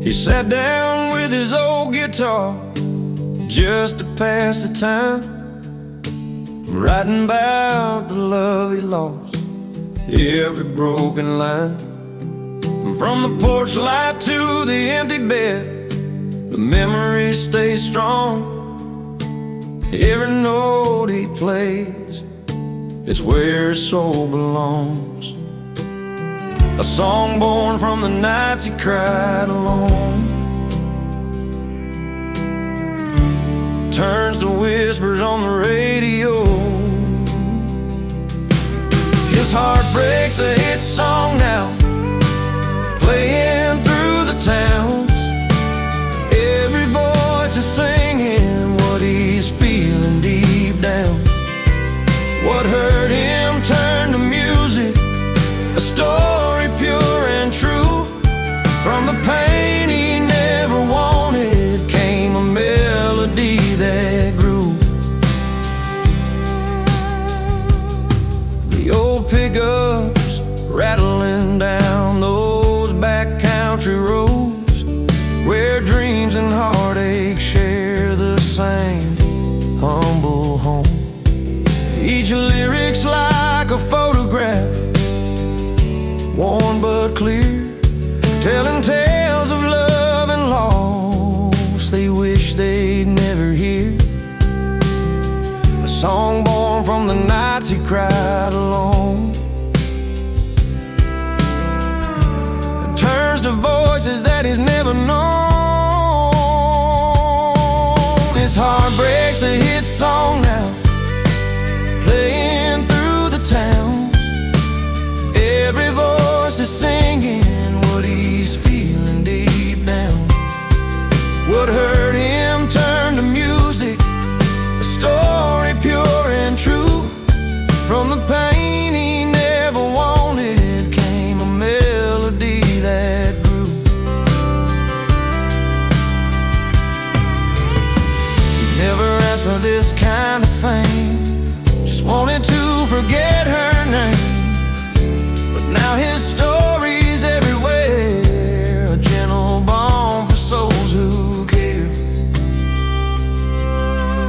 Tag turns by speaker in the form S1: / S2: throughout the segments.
S1: He sat down with his old guitar just to pass the time, writing about the love he lost, every broken line. From the porch light to the empty bed, the memories stay strong. Every note he plays is where his soul belongs. A song born from the nights he cried alone, turns to whispers on the radio. His heart breaks a hit song now, playing through the towns. Every voice is singing what he's feeling deep down. What hurt him turned to music, a story pure and true. From the pain he never wanted came a melody that grew. The old pickups rattling down those backcountry roads, where dreams and heartache share the same humble home. Each lyric's like a photograph, worn but clear, telling tales of love and loss they wish they'd never hear. A song born from the nights he cried alone, and turns to voices that he's never known. His heart breaks a hit song now, playing through the towns. Every voice is singing what he's feeling deep down. What hurt him turned to music, a story pure and true. From the pain he never wanted came a melody that grew. He never asked for this kind of fame, just wanted to forget her name. But now his story's everywhere, a gentle balm for souls who care.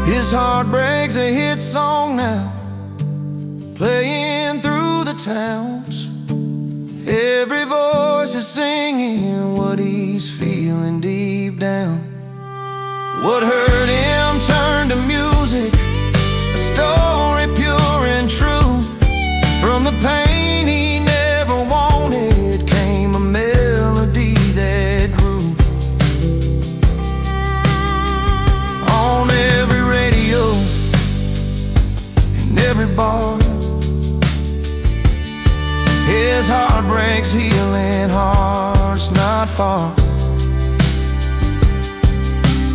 S1: His heart breaks a hit song now, playing through the towns. Every voice is singing what he's feeling deep down. What hurt him turned to music, a story pure and true. From the pain he never wanted came a melody that grew. On every radio, in every bar, his heart breaks healing hearts not far.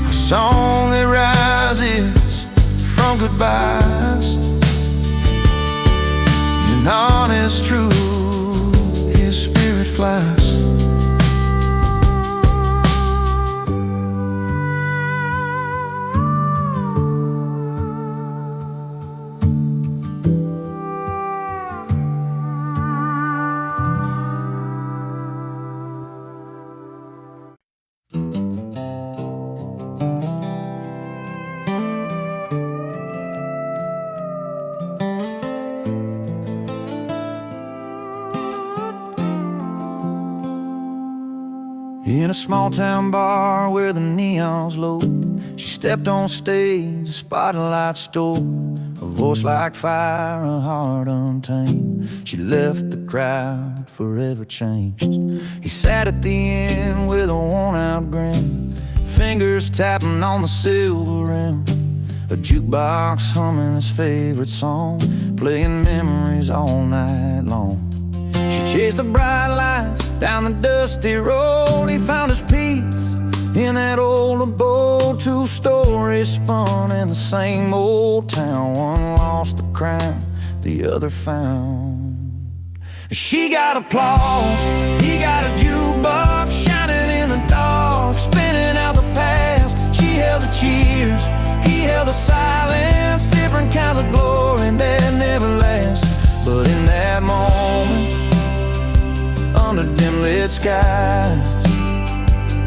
S1: A song that rises from goodbyes, and honest truth, his spirit flies. In a small town bar where the neon's low, she stepped on stage, the spotlight stole. A voice like fire, a heart untamed. She left the crowd forever changed. He sat at the end with a worn-out grin, fingers tapping on the silver rim. A jukebox humming his favorite song, playing memories all night long. She chased the bright lights down the dusty road. He found his peace in that old abode. Two stories spun in the same old town. One lost the crown, the other found. She got applause, he got a jukebox shining in the dark, spinning out the past. She held the cheers, he held the silence. Different kinds of glory that never last. But in that moment, under dim lit skies,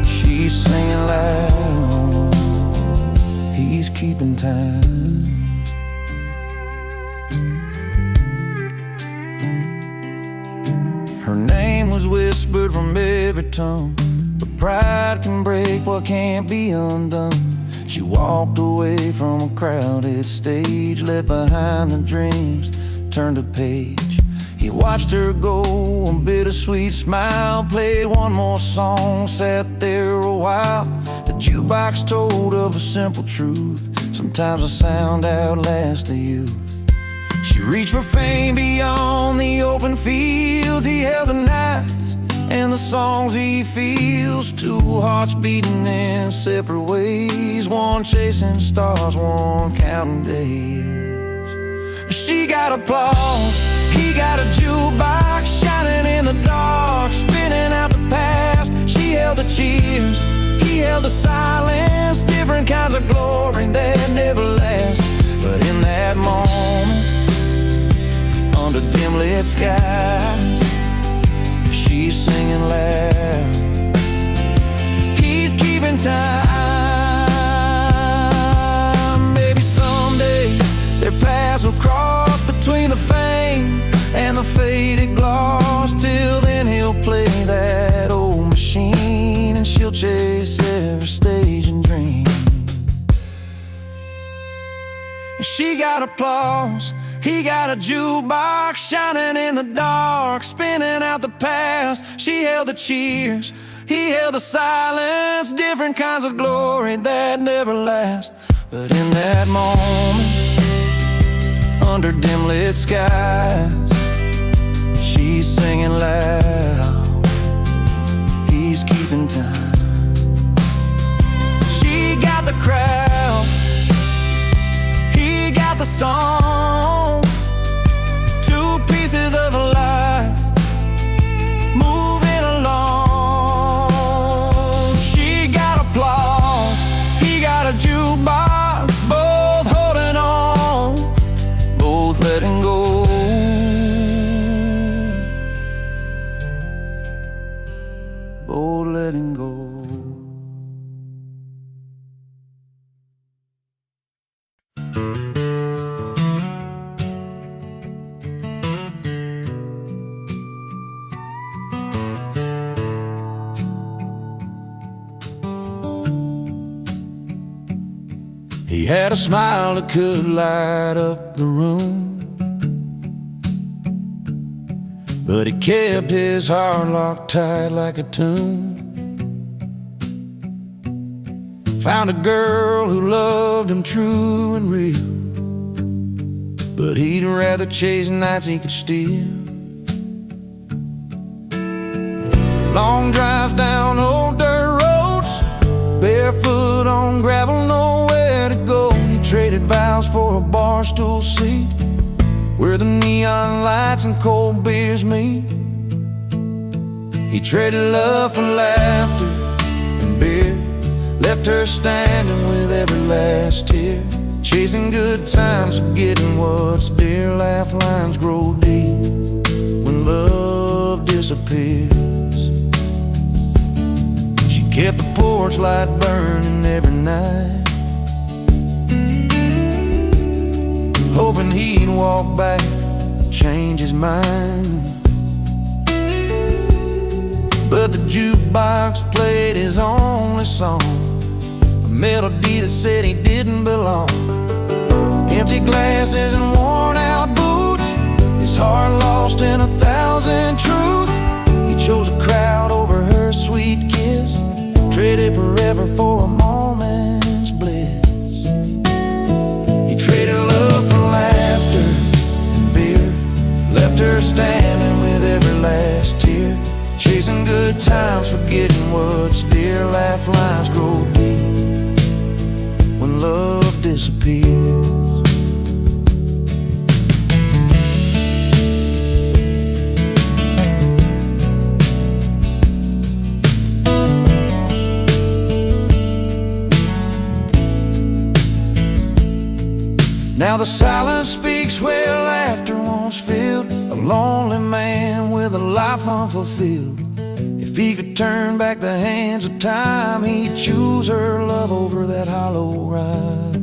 S1: she time. Her name was whispered from every tongue, but pride can break what can't be undone. She walked away from a crowded stage, left behind the dreams, turned a page. He watched her go, a bittersweet smile, played one more song, sat there a while. The jukebox told of a simple truth: sometimes the sound outlasts the youth. She reached for fame beyond the open fields. He held the nights and the songs he feels. Two hearts beating in separate ways, one chasing stars, one counting days. She got applause, he got a jukebox shining in the dark, spinning out the past. She held the cheers, he held the silence, different kinds of glory that never last. But in that moment, under dim lit skies, she's singing loud, he's keeping time. Maybe someday their paths will cross between the fame and the faded gloss. Till then he'll play that old machine, and she'll chase every stage and dream. And she got applause, he got a jukebox shining in the dark, spinning out the past. She held the cheers, he held the silence, different kinds of glory that never last. But in that moment, under dim lit skies, she's singing loud, he's keeping time. She got the crowd, he got the song, two pieces of a life moving along. She got applause, he got a jukebox, both holding on, both letting go, both letting go. He had a smile that could light up the room, but he kept his heart locked tight like a tomb. Found a girl who loved him true and real, but he'd rather chase nights he could steal. Long drives down old dirt roads, barefoot on gravel, nowhere to go. He traded vows for a bar stool seat where the neon lights and cold beers meet. He traded love for laughter and beer, left her standing with every last tear. Chasing good times, forgetting what's dear. Laugh lines grow deep when love disappears. She kept the porch light burning every night, hoping he'd walk back, change his mind. But the jukebox played his only song, a melody that said he didn't belong. Empty glasses and worn out boots, his heart lost in 1,000 truths. He chose a crowd over her sweet kiss, traded forever for a moment's bliss. He traded love for laughter and beer, left her standing with every last tear. Chasing good times, forgetting what's dear. Laugh lines grow deep when love disappears. Now the silence speaks where laughter once filled, a lonely man with a life unfulfilled. If he could turn back the hands of time, he'd choose her love over that hollow ride.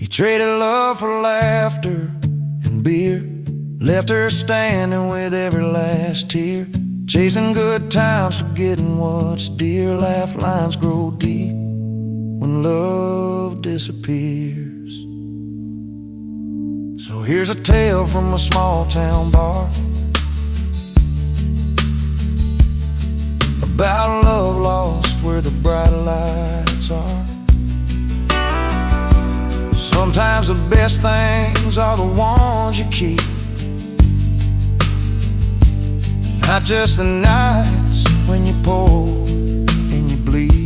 S1: traded love for laughter and beer, left her standing with every last tear, chasing good times, forgetting what's dear. Laugh lines grow deep when love disappears. So here's a tale from a small town bar about love lost where the bright lights are. Sometimes the best things are the ones you keep, not just the nights when you pour and you bleed.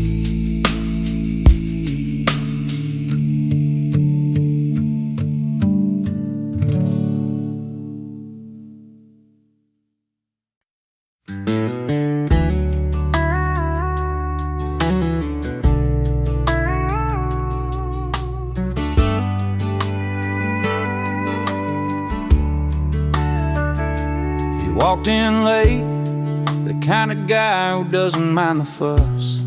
S1: Walked in late, the kind of guy who doesn't mind the fuss,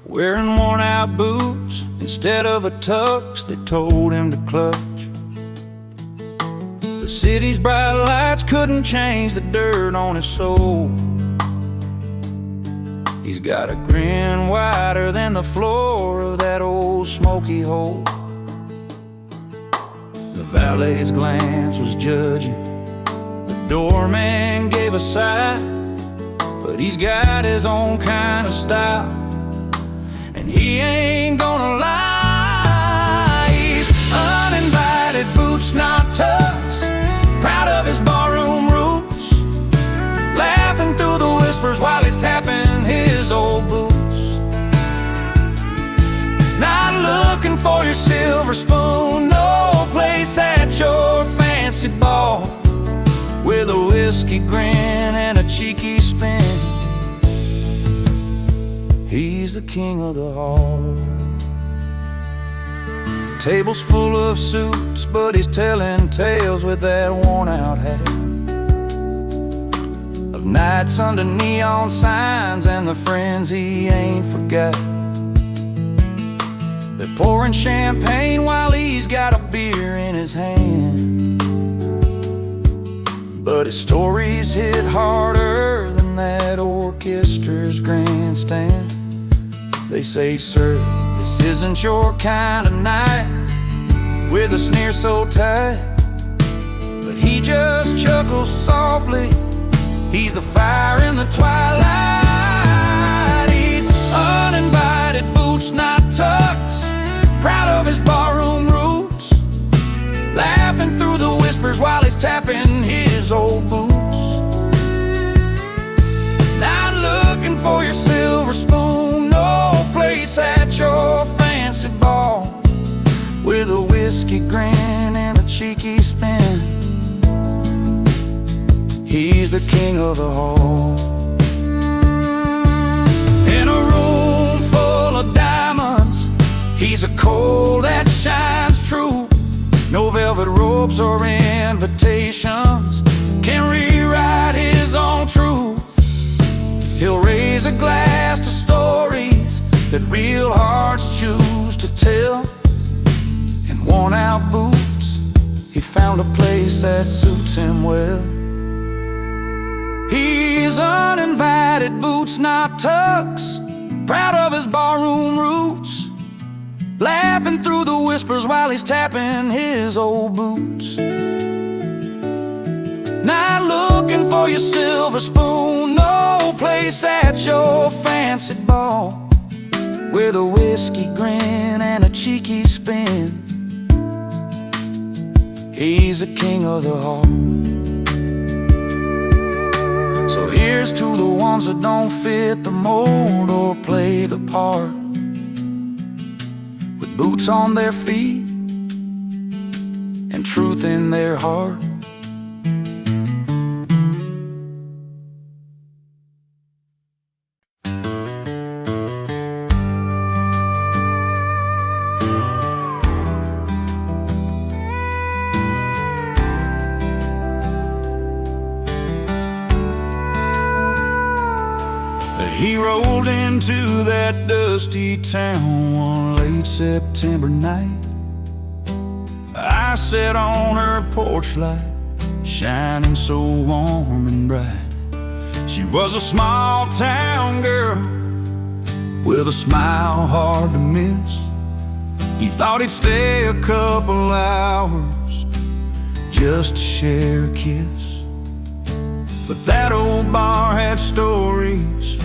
S1: wearing worn out boots instead of a tux they told him to clutch. The city's bright lights couldn't change the dirt on his soul. He's got a grin wider than the floor of that old smoky hole. The valet's glance was judging, doorman gave a sigh, but he's got his own kind of style, and he ain't gonna lie. He's uninvited, boots not tucks, proud of his barroom roots, laughing through the whispers while he's tapping his old boots. Not looking for your silver spoon, no place at your fancy ball, with a whiskey grin and a cheeky spin. He's the king of the hall. Tables full of suits, but he's telling tales with that worn-out hat, of nights under neon signs and the friends he ain't forgot. They're pouring champagne while he's got a beer in his hand, but his stories hit harder than that orchestra's grandstand. They say, sir, this isn't your kind of night, with a sneer so tight, but he just chuckles softly. He's the fire in the twilight. He's uninvited, boots not tucks, proud of his barroom roots, laughing through the whispers while he's tapping his old boots. Not looking for your silver spoon, no place at your fancy ball, with a whiskey grin and a cheeky spin. He's the king of the hall. In a room full of diamonds, he's a coal that shines true. No velvet ropes or invitations can rewrite his own truth. He'll raise a glass to stories that real hearts choose to tell. In worn-out boots, he found a place that suits him well. He's uninvited, boots not tucks, proud of his barroom roots, laughing through the whispers while he's tapping his old boots. Not looking for your silver spoon, no place at your fancy ball, with a whiskey grin and a cheeky spin. He's the king of the hall. So here's to the ones that don't fit the mold or play the part, with boots on their feet and truth in their heart. He rolled into that dusty town one late September night. I sat on her porch light, shining so warm and bright. She was a small town girl with a smile hard to miss. He thought he'd stay a couple hours just to share a kiss. But that old bar had stories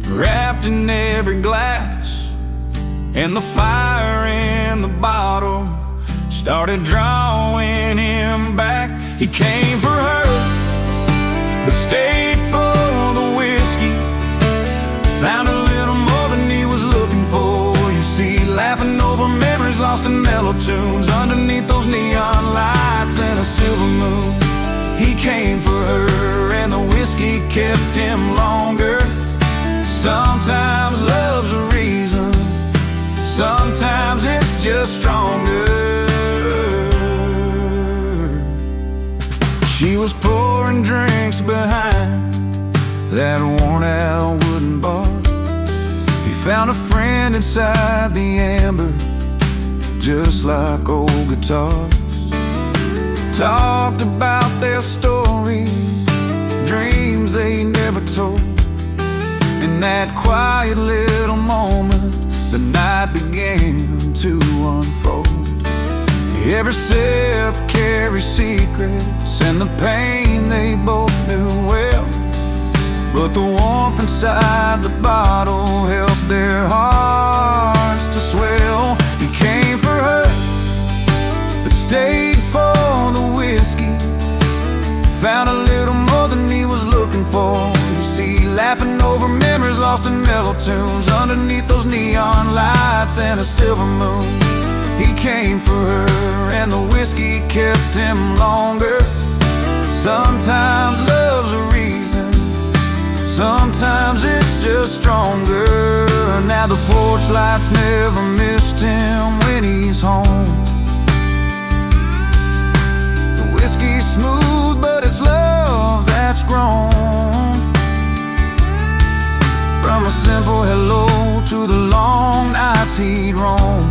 S1: wrapped in every glass, and the fire in the bottle started drawing him back. He came for her, but stayed for the whiskey. Found a little more than he was looking for. You see, laughing over memories lost in mellow tunes, underneath those neon lights and a silver moon. He came for her, and the whiskey kept him longer. Sometimes love's a reason, sometimes it's just stronger. She was pouring drinks behind that worn-out wooden bar. He found a friend inside the amber, just like old guitars. Talked about their stories, dreams they never told. In that quiet little moment, the night began to unfold. Every sip carried secrets, and the pain they both knew well. But the warmth inside the bottle helped their hearts to swell. He came for her, but stayed for the whiskey. Found a little more than he was looking for. You see, laughing over memories lost in mellow tunes, underneath those neon lights and a silver moon. He came for her, and the whiskey kept him longer. Sometimes love's a reason, sometimes it's just stronger. Now the porch lights never missed him when he's home. The whiskey's smooth, but it's love that's grown. From a simple hello to the long nights he'd roam.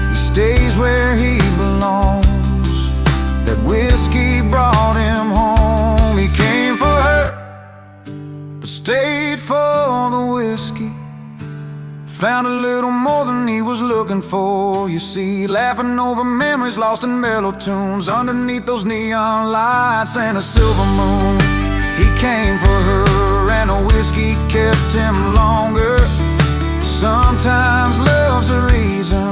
S1: He stays where he belongs. That whiskey brought him home. He came for her, but stayed for the whiskey. Found a little more than he was looking for. You see, laughing over memories lost in mellow tunes, underneath those neon lights and a silver moon. He came for her, and the whiskey kept him longer. Sometimes love's a reason,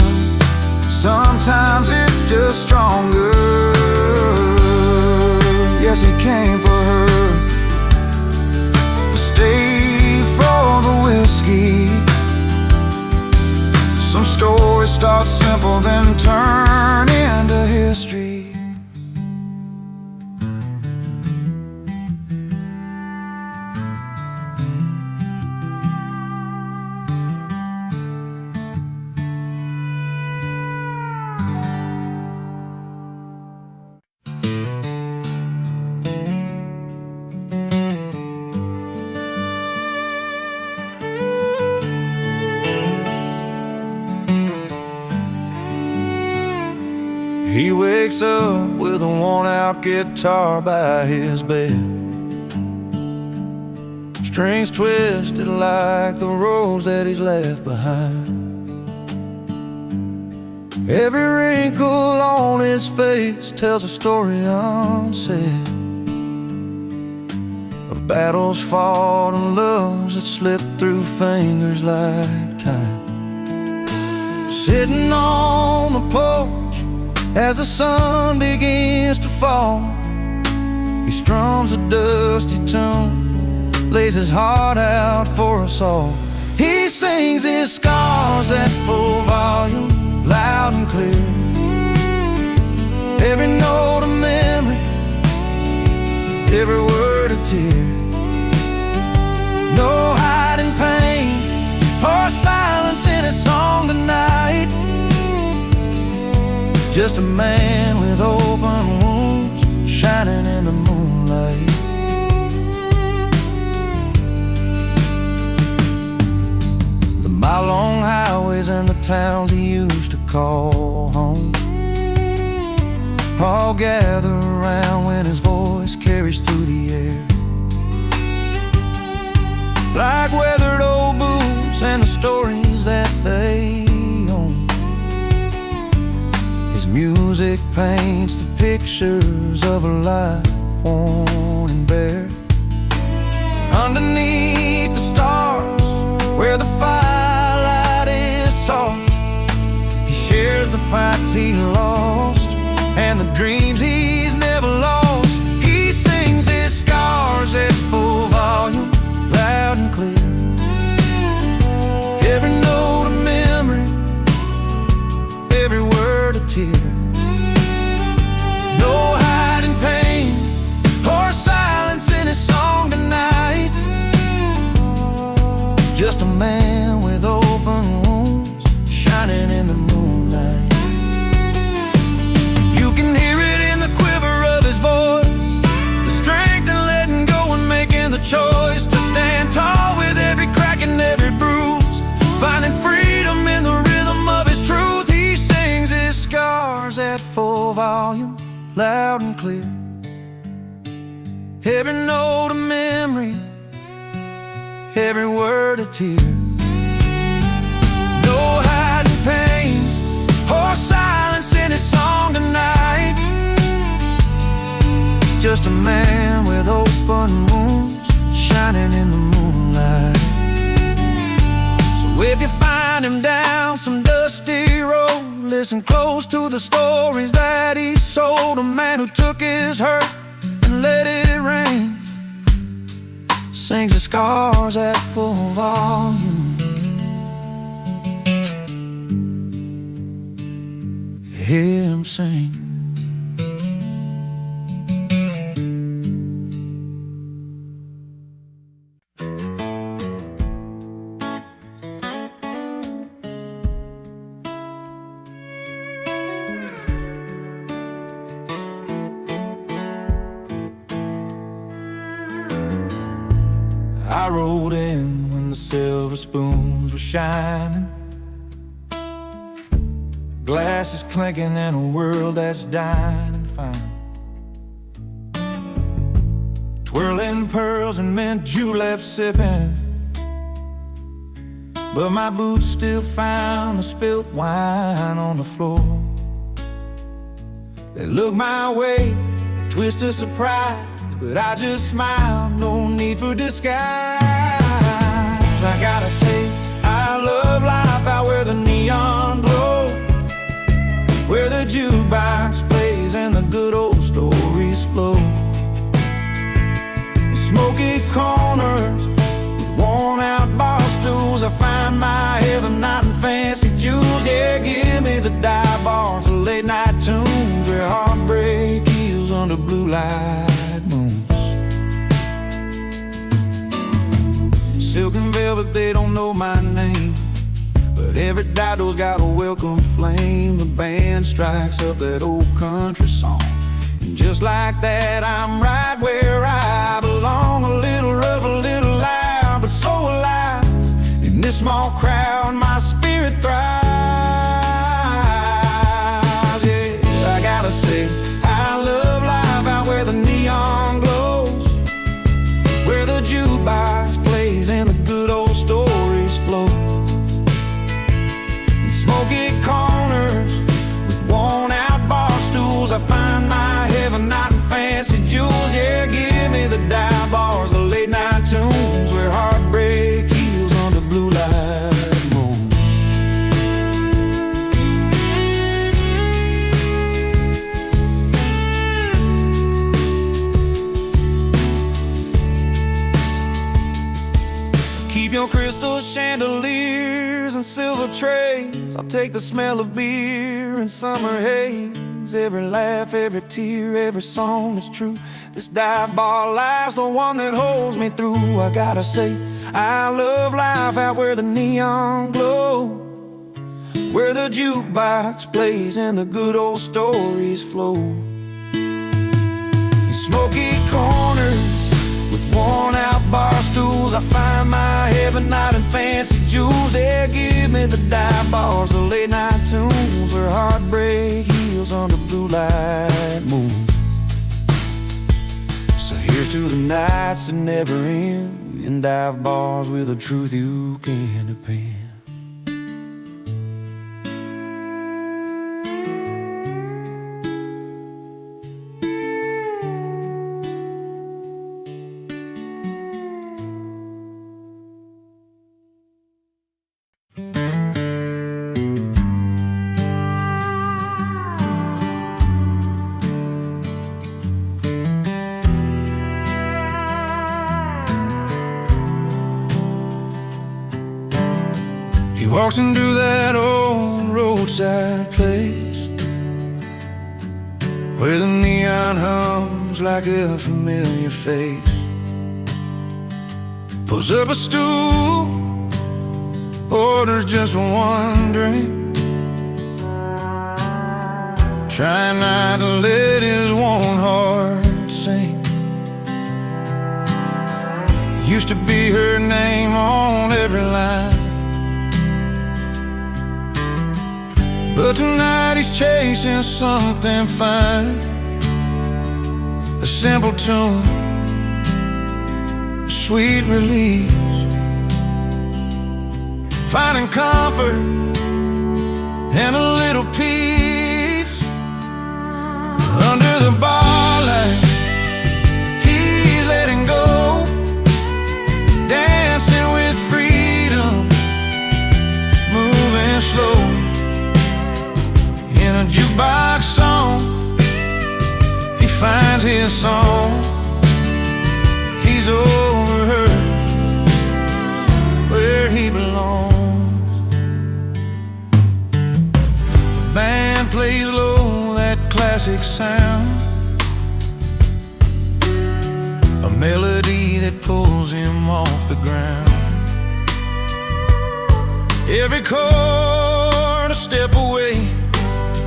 S1: sometimes it's just stronger. Yes, he came for her, but stayed for the whiskey. Some stories start simple, then turn into history. He wakes up with a worn-out guitar by his bed, strings twisted like the rose that he's left behind. Every wrinkle on his face tells a story unsaid, of battles fought and loves that slipped through fingers like time. Sitting on the porch as the sun begins to fall, he strums a dusty tune, lays his heart out for us all. He sings his scars at full volume, loud and clear. Every note a memory, every word a tear. No hiding pain or silence in his song tonight. Just a man with open wounds, shining in the moonlight. towns he used to call home. All gather around when his voice carries through the air, like weathered old boots and the stories that they own. His music paints the pictures of a life worn and bare. Underneath the stars, where the firelight is soft, he shares the fights he lost and the dreams he's never lost. He sings his scars at full volume, loud and clear. Every note a memory, every word a tear. No hiding pain or silence in his song tonight. Just a man with open wounds, shining in the moonlight. You can hear it in the quiver of his voice, the strength in letting go and making the choice to stand tall with every crack and every bruise, finding freedom in the rhythm of his truth. He sings his scars at full volume, loud and clear. Every note a memory, every word a tear. No hiding pain or silence in his song tonight. Just a man with open wounds, shining in the moonlight. So if you find him down some dusty road, listen close to the stories that he sold. A man who took his hurt and let it rain, sings his scars at full volume. Hear him sing. I rode in when the silver spoons were shining, glasses clinking in a world that's dying and fine. Twirling pearls and mint juleps sipping, but my boots still found the spilt wine on the floor. They looked my way, twist of surprise, but I just smiled, no need for disguise. I gotta say, I love life out where the neon glows, where the jukebox plays and the good old stories flow. In smoky corners with worn out bar stools, I find my heaven not in fancy jewels. Yeah, give me the dive bars, the late night tunes, where heartbreak heals under blue light. Silk and velvet, they don't know my name, but every dido's got a welcome flame. The band strikes up that old country song, and just like that, I'm right where I belong. A little rough, a little loud, but so alive. In this small crowd, my spirit thrives. Yeah, I gotta say, I love life out where the neon glows, where the jukebox plays and the good old stories flow. In smoky corners with worn out bar stools, I find my heaven not in fancy jewels. Yeah, give me the dive bars, the late night tunes, where heartbreak heals under blue light moon. Keep your crystal chandeliers and silver trays. I'll take the smell of beer and summer haze. Every laugh, every tear, every song that's true. This dive bar life's the one that holds me through. I gotta say, I love life out where the neon glow, where the jukebox plays and the good old stories flow. In smoky corners with worn out bar stools, I find my heaven not in fancy jewels. Yeah, give me the dive bars, the late night tunes, where heartbreak heals under blue light moon. So here's to the nights that never end, in dive bars with a truth you can depend. He walks into that old roadside place where the neon hums like a familiar face. Pulls up a stool, orders just one drink, trying not to let his warm heart sink. Used to be her name on every line, but tonight he's chasing something fine. A simple tune, a sweet release, finding comfort and a little peace. Under the bar lights, he's letting go, dancing with freedom, moving slow. In a jukebox song, he finds his song. He's over her, where he belongs. The band plays low, that classic sound, a melody that pulls him off the ground. Every chord a step away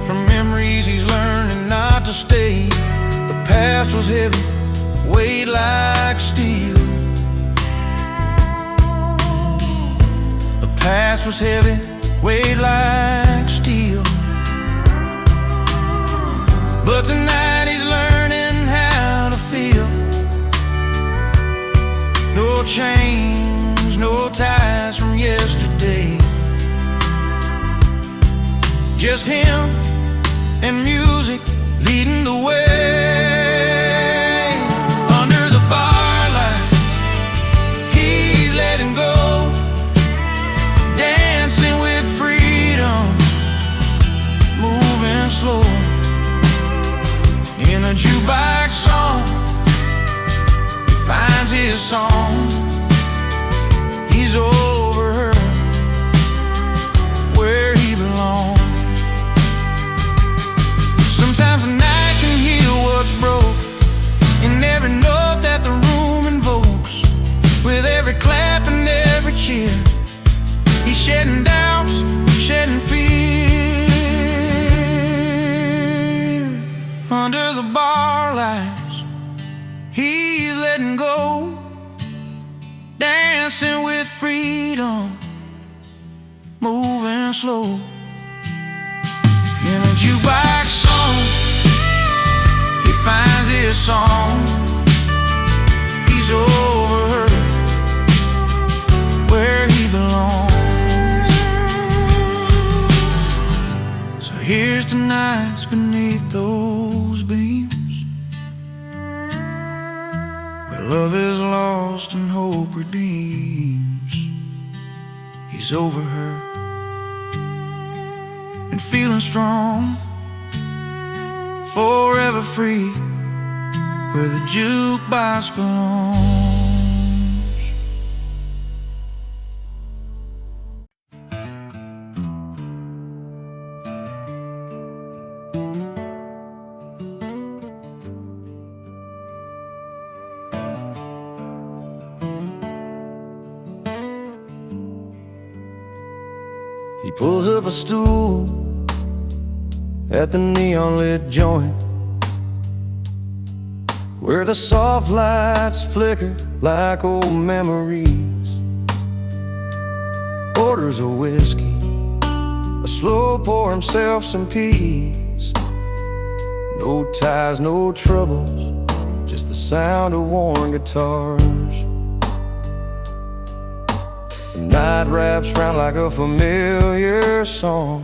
S1: from memories he's learning not to stay. The past was heavy, weighed like steel. The past was heavy, weighed like steel. But tonight he's learning how to feel. No chains, no ties from yesterday, just him and music leading the way. Under the bar lights, he's letting go, dancing with freedom, moving slow. In a jukebox song, he finds his song. He's over her, where he belongs. Sometimes the night can heal what's broke, in every note that the room invokes. With every clap and every cheer, he's shedding doubts, shedding fear. Under the bar lights, he's letting go, dancing with freedom, moving slow. In a jukebox song, he finds his song. He's over her, where he belongs. So here's to nights beneath those beams, where love is lost and hope redeems. He's over her and feeling strong, forever free, where the jukebox belongs. He pulls up a stool at the neon-lit joint, where the soft lights flicker like old memories. Orders a whiskey slow pour himself some peace. No ties, no troubles, just the sound of worn guitars. The night wraps round like a familiar song.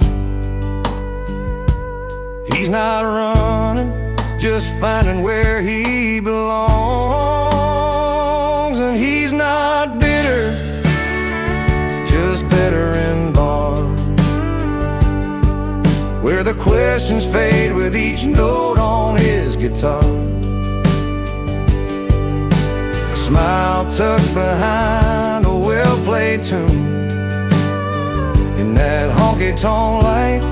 S1: He's not running, just finding where he belongs. And he's not bitter, just better in bars, where the questions fade with each note on his guitar. A smile tucked behind a well-played tune. In that honky-tonk light,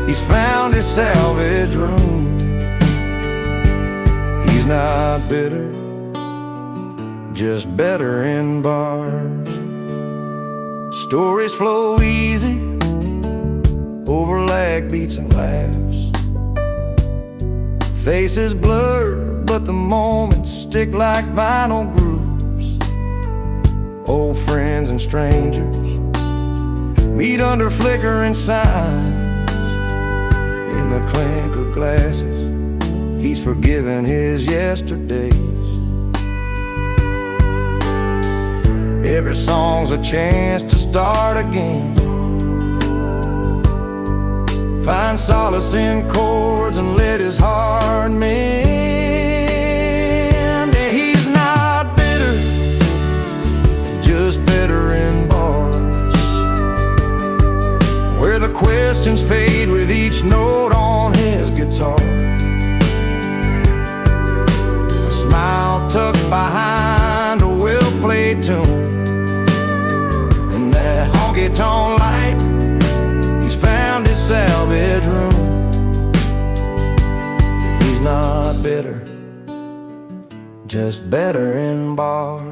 S1: he's found his salvage room. He's not bitter, just better in bars. Stories flow easy over lag beats and laughs. Faces blur, but the moments stick like vinyl grooves. Old friends and strangers meet under flickering signs. In the clink of glasses, he's forgiven his yesterdays. Every song's a chance to start again. Find solace in chords and let his heart mend. Yeah, he's not bitter, just better in bars, where the questions fade with each note on his guitar. A smile tucked behind a well-played tune. In that honky-tonk light, he's found his salvage room. He's not bitter, just better in bars.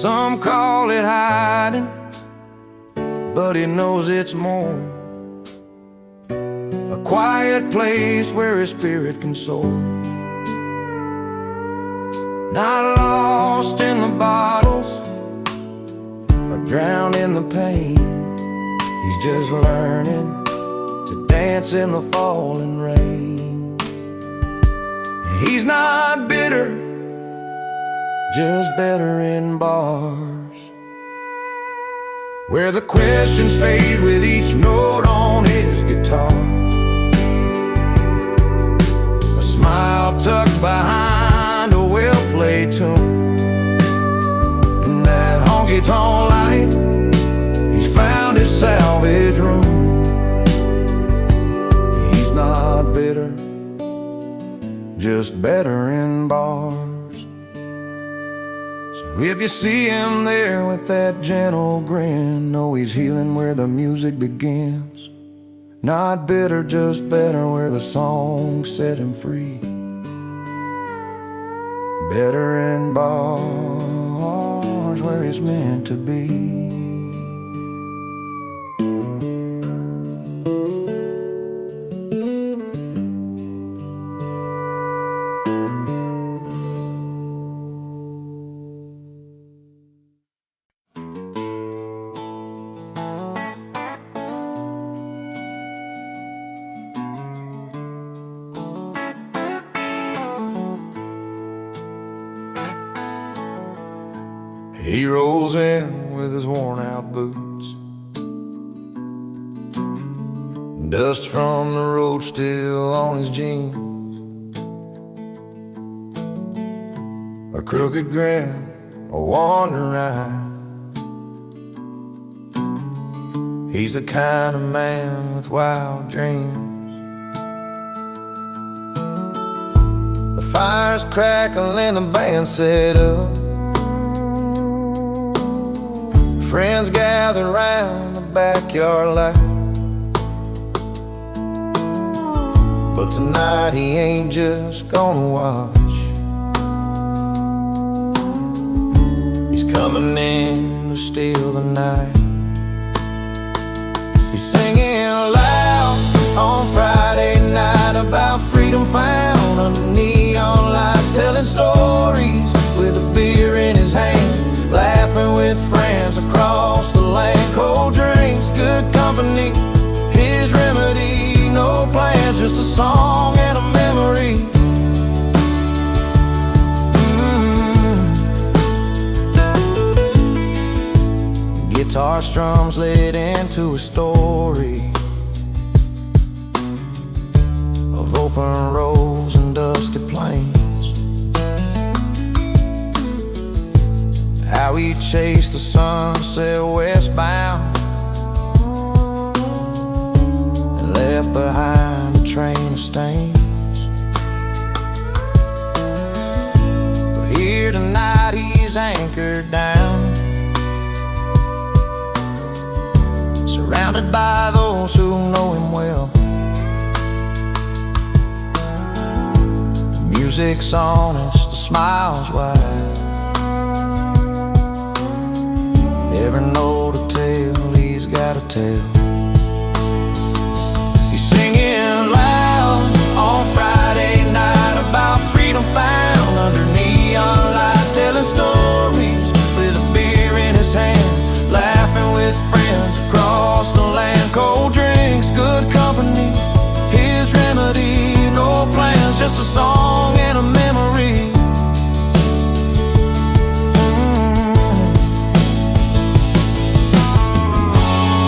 S1: Some call it hiding, but he knows it's more. A quiet place where his spirit can soar. Not lost in the bottles or drowned in the pain. He's just learning to dance in the falling rain. He's not bitter, just better in bars, where the questions fade with each note on his guitar. A smile tucked behind a well-played tune. In that honky-tonk light, he's found his salvage room. He's not bitter, just better in bars. If you see him there with that gentle grin, know he's healing where the music begins. Not bitter, just better, where the song set him free. Better in bars, where he's meant to be. He rolls in with his worn-out boots, dust from the road still on his jeans, a crooked grin, a wandering eye. He's the kind of man with wild dreams. The fire's crackling, the band's set up, friends gather round the backyard light. But tonight he ain't just gonna watch. He's coming in to steal the night. He's singing loud on Friday night about freedom found under neon lights, telling stories with a beer in his hand, laughing with friends across the land. Cold just a song and a memory. Guitar strums laid into a story of open roads and dusty plains. How we chased the sunset westbound and left behind a train of stains. But here tonight he's anchored down, surrounded by those who know him well. The music's honest, the smile's wide. Every note a tale he's got to tell. He's singing loud on Friday night about freedom found under neon lights, telling stories with a beer in his hand, laughing with friends across the land. Cold drinks, good company, his remedy. No plans, just a song and a memory.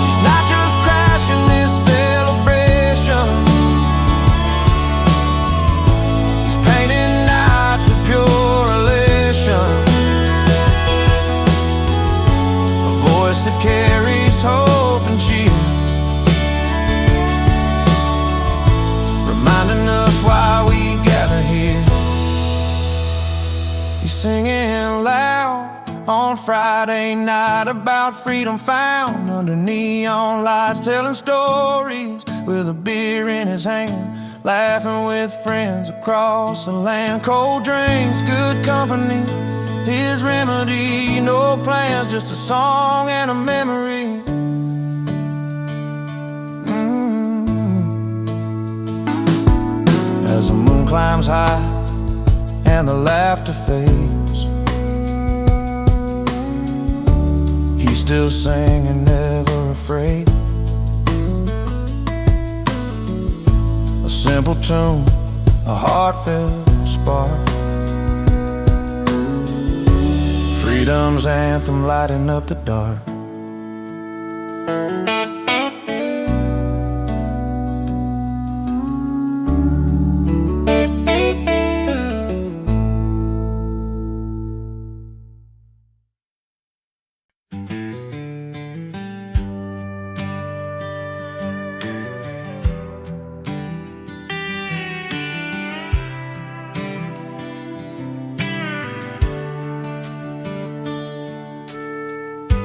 S1: He's not just crashing this celebration, he's painting nights with pure elation. A voice that carries hope and cheer, reminding us why we gather here. He's singing loud on Friday night about freedom found under neon lights, telling stories with a beer in his hand, laughing with friends across the land. Cold drinks, good company, his remedy. No plans, just a song and a memory. As the moon climbs high and the laughter fades, he's still singing, never afraid. A simple tune, a heartfelt spark, freedom's anthem lighting up the dark.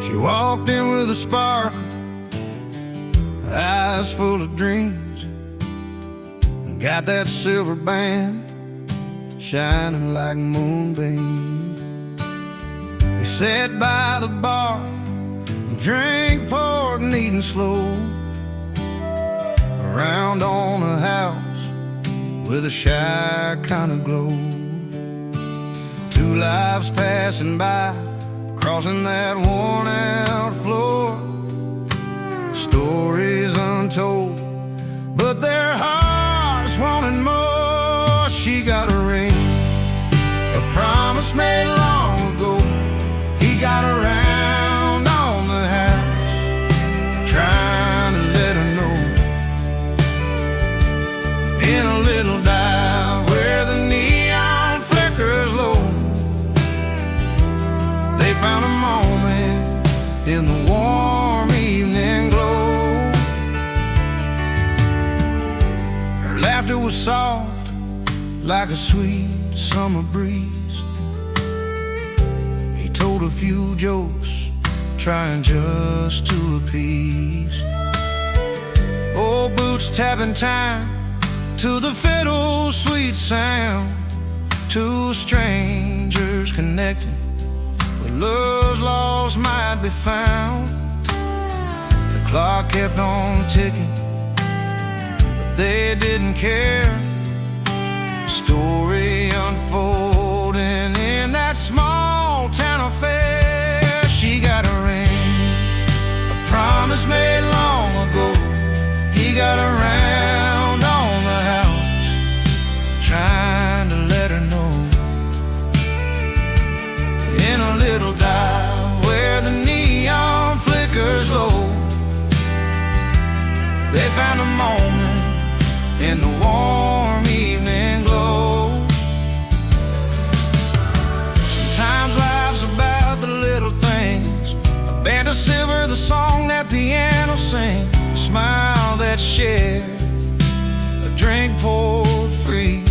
S1: She walked in with a sparkle, eyes full of dreams, and got that silver band shining like moonbeams. He sat by the bar and drank, poured, and eating slow, around on a house with a shy kind of glow. Two lives passing by, crossing that worn-out floor, stories untold, but their hearts wanted more. She got a ring, a promise made long ago. He got around on the house, trying to let her know. In a little dive where the neon flickers low, they found a moment in the warm evening glow. Her laughter was soft like a sweet summer breeze. He told a few jokes, trying just to appease. Old boots tapping time to the fiddle's sweet sound. Two strangers connecting, love's lost might be found. The clock kept on ticking, but they didn't care. Story unfolding in that small town affair. She got a ring, a promise made long ago. He got around on the house, found a moment in the warm evening glow. Sometimes life's about the little things, a band of silver, the song that piano sings, a smile that's shared, a drink poured free.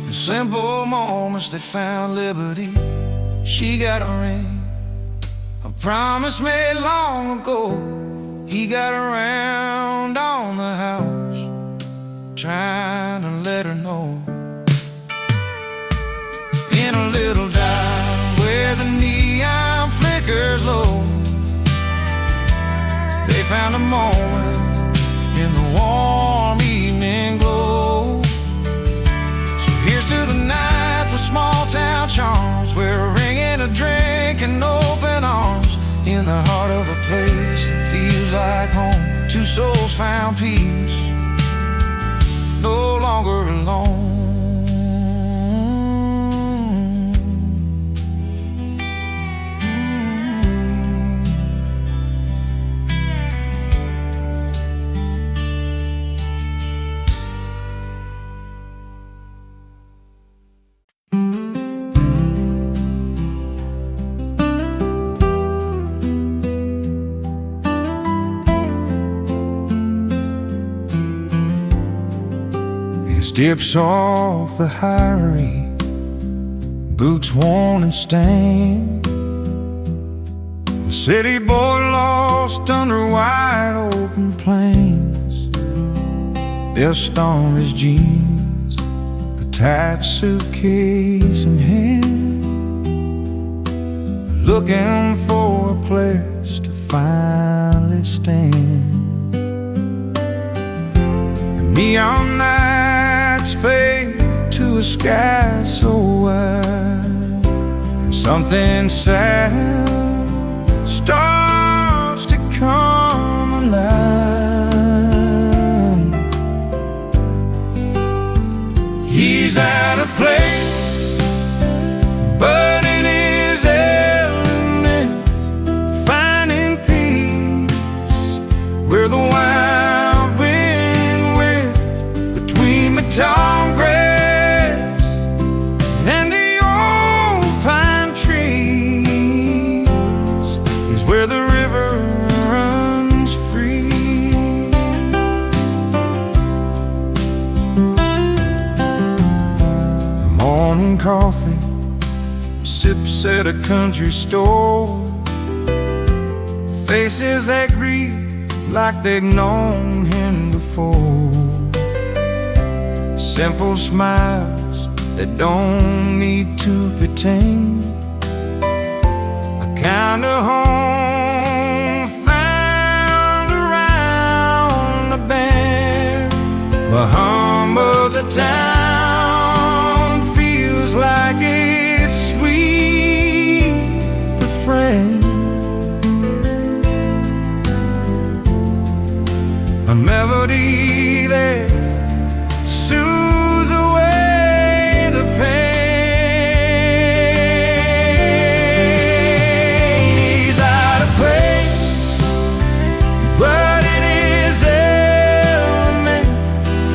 S1: In simple moments they found liberty. She got a ring, a promise made long ago. He got around on the house, trying to let her know. In a little dive where the neon flickers low, they found a moment in the warm evening glow. So here's to the nights with small town charms, where a ring and a drink and open arms, in the heart of a place that feels like home. Two souls found peace, no longer alone. Dips off the highway, boots worn and stained, a city boy lost under wide open plains. Dust on his jeans, a tight suitcase in hand, looking for a place to finally stand. And neon nights fade to a sky so wide, and something sad starts to come alive. He's out of place, but in his element, finding peace where the wild wind whips between the tall grass and the old pine trees is where the river runs free. Morning coffee, sips at a country store, faces that greet like they've known him before. Simple smiles that don't need to pretend, a kind of home found around the bend. The hum of the town feels like it's sweet refrain, a melody that soothes away the pain. He's out of place, but in his element,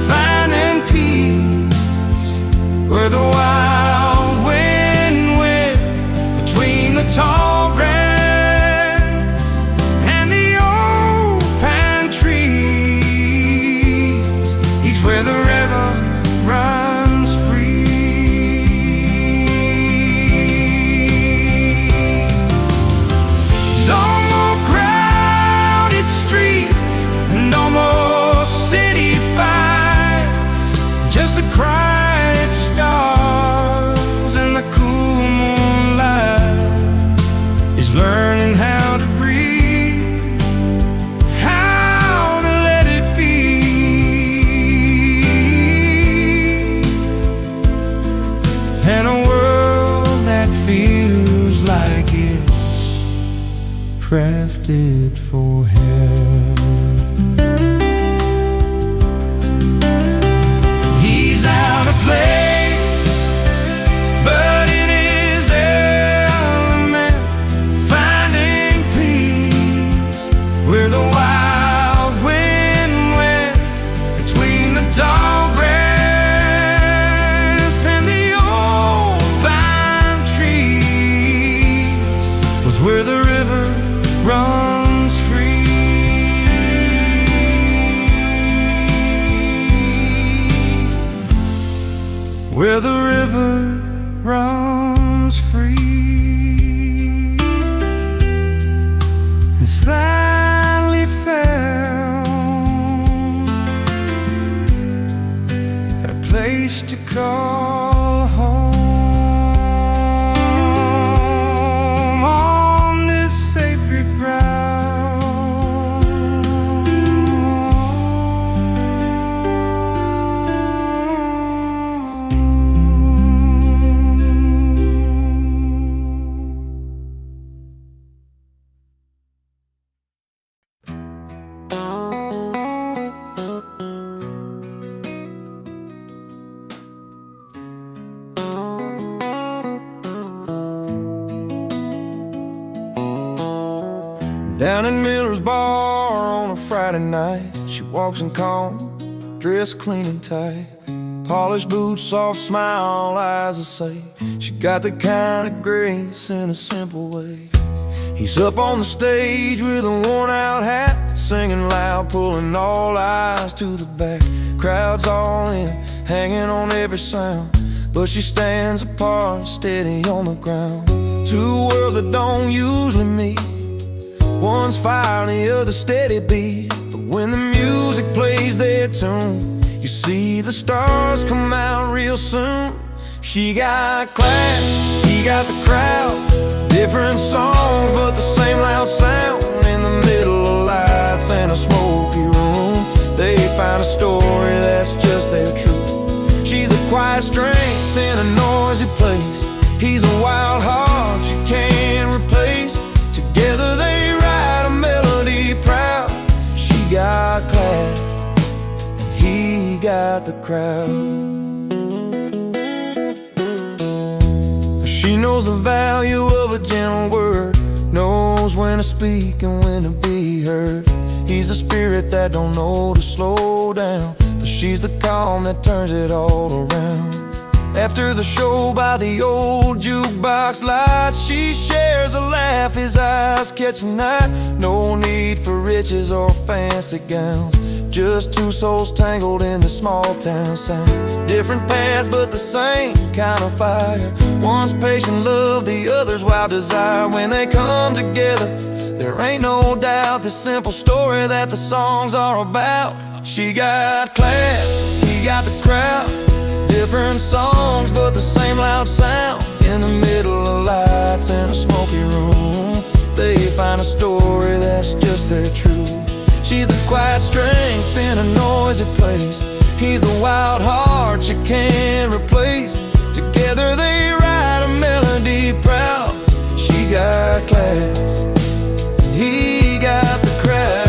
S1: finding peace where the wild wind whips between the tall grass and the old pine trees. He's where the river runs free. No more crowded streets, no more city fights, just the quiet stars and the cool moonlight. He's learning how to breathe, how to let it be. And a world that feels like it's crafted for him. He's out of place, but in his element, finding peace where the wild Down in Miller's bar on a Friday night, she walks in calm, dressed clean and tight. Polished boots, soft smile, eyes that say she got the kind of grace in a simple way. He's up on the stage with a worn-out hat, singing loud, pulling all eyes to the back. Crowd's all in, hanging on every sound, but she stands apart, steady on the ground. Two worlds that don't usually meet, one's fire and the other's steady beat. But when the music plays their tune, you see the stars come out real soon. She got class, he got the crowd, different songs but the same loud sound. In the middle of lights and a smoky room, they find a story that's just their truth. She's a quiet strength in a noisy place, he's a wild heart you can't replace. Together they write a melody proud. She got class and he got the crowd. She knows the value of a gentle word, knows when to speak and when to be heard. He's a spirit that don't know to slow down, but she's the calm that turns it all around. After the show by the old jukebox lights, she shares a laugh, his eyes catch the night. No need for riches or fancy gowns, just two souls tangled in the small town sound. Different paths but the same kind of fire, one's patient love, the other's wild desire. When they come together, there ain't no doubt the simple story that the songs are about. She got class, he got the crowd, different songs but the same loud sound. In the middle of lights in a smoky room, they find a story that's just their truth. She's the quiet strength in a noisy place, he's the wild heart you can't replace. Together they write a melody proud. She got class, he got the crowd.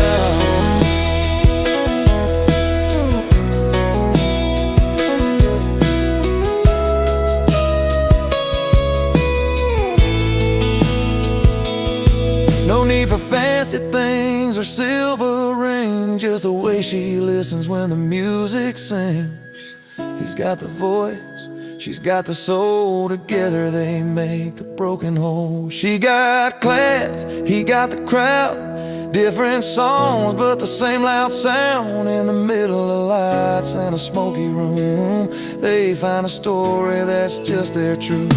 S1: No need for fancy things or silver rings, just the way she listens when the music sings. He's got the voice, she's got the soul, together they make the broken whole. She got class, he got the crowd, different songs but the same loud sound. In the middle of lights and a smoky room, they find a story that's just their truth.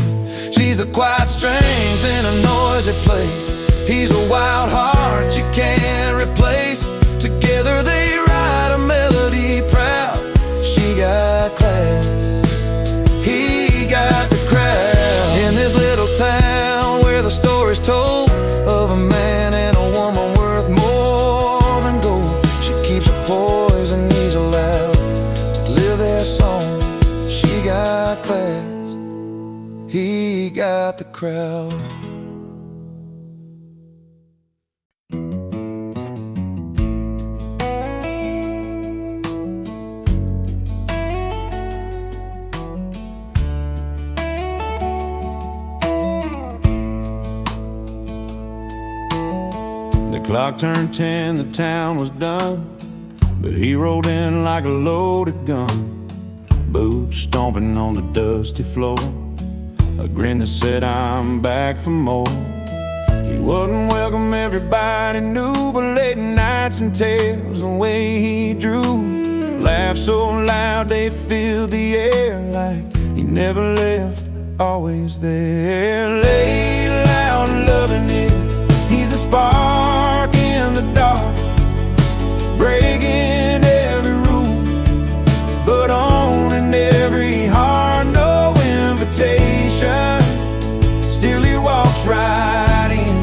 S1: She's the quiet strength in a noisy place, he's a wild heart you can't replace. Together they write a melody proud. She got class, he got the crowd. In this little town where the story's told of a man and a woman worth more than gold, she keeps her poise and he's allowed to live their song. She got class, he got the crowd. The clock turned 10, the town was done, but he rolled in like a loaded gun, boots stomping on the dusty floor, a grin that said I'm back for more. He wasn't welcome, everybody knew, but late nights and tales, the way he drew, laughed so loud they filled the air, like he never left, always there. Laid loud and loving it, he's the spark in the dark, breaking every rule, but owning every heart. No invitation, still he walks right in.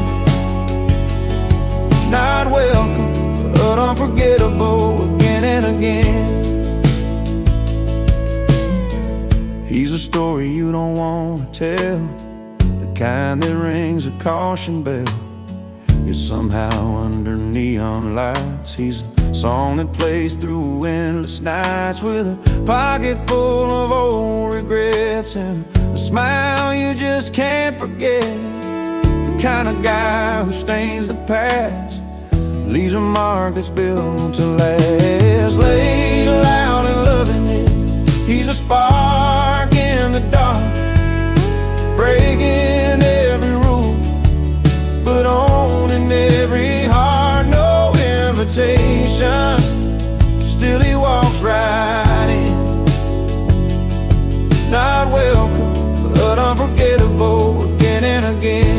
S1: Not welcome, but unforgettable again and again. He's a story you don't want to tell, the kind that rings a caution bell. Yet somehow under neon lights, he's a song that plays through endless nights, with a pocket full of old regrets and a smile you just can't forget. The kind of guy who stains the past leaves a mark that's built to last. Laid loud and loving it, he's a spark in the dark, breaking every rule, but owning every heart. No invitation, still he walks right in. Not welcome, but unforgettable again and again.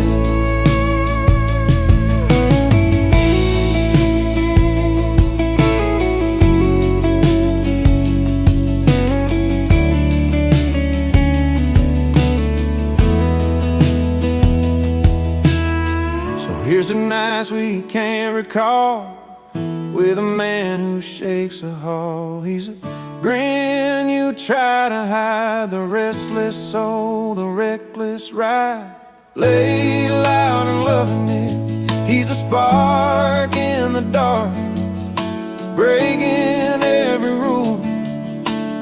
S1: Here's the nights we can't recall, with a man who shakes a hall. He's a grin you try to hide, the restless soul, the reckless ride. Laid loud and loving it, he's a spark in the dark, breaking every rule,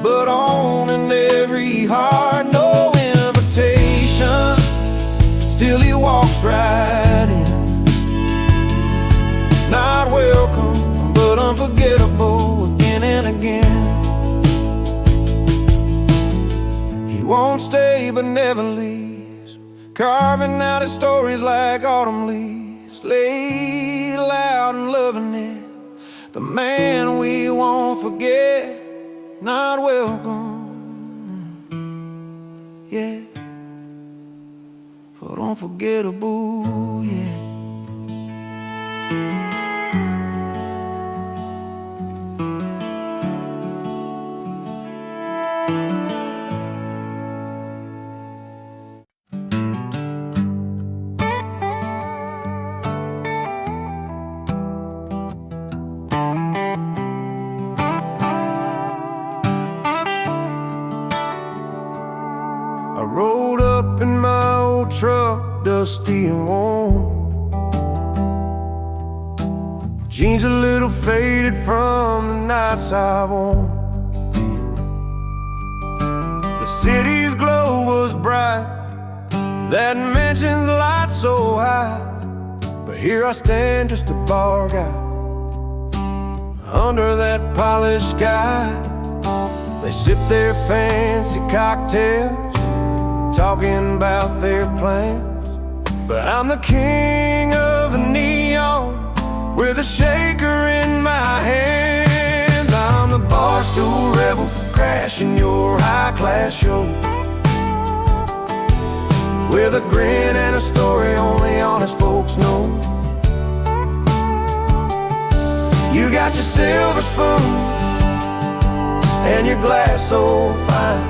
S1: but owning every heart. No invitation, still he walks right in. Not welcome, but unforgettable again and again. He won't stay but never leaves, carving out his stories like autumn leaves. Laid loud and loving it, the man we won't forget. Not welcome, yeah, but unforgettable, yeah. I rolled up in my old truck, dusty and worn, jeans a little faded from the nights I've worn. The city's glow was bright, that mansion's light so high, but here I stand just a bar guy, under that polished sky. They sip their fancy cocktails, talking about their plans, but I'm the king of the neon, with a shaker in my hands. I'm the barstool rebel, crashing your high-class show, with a grin and a story only honest folks know. You got your silver spoon and your glass so fine,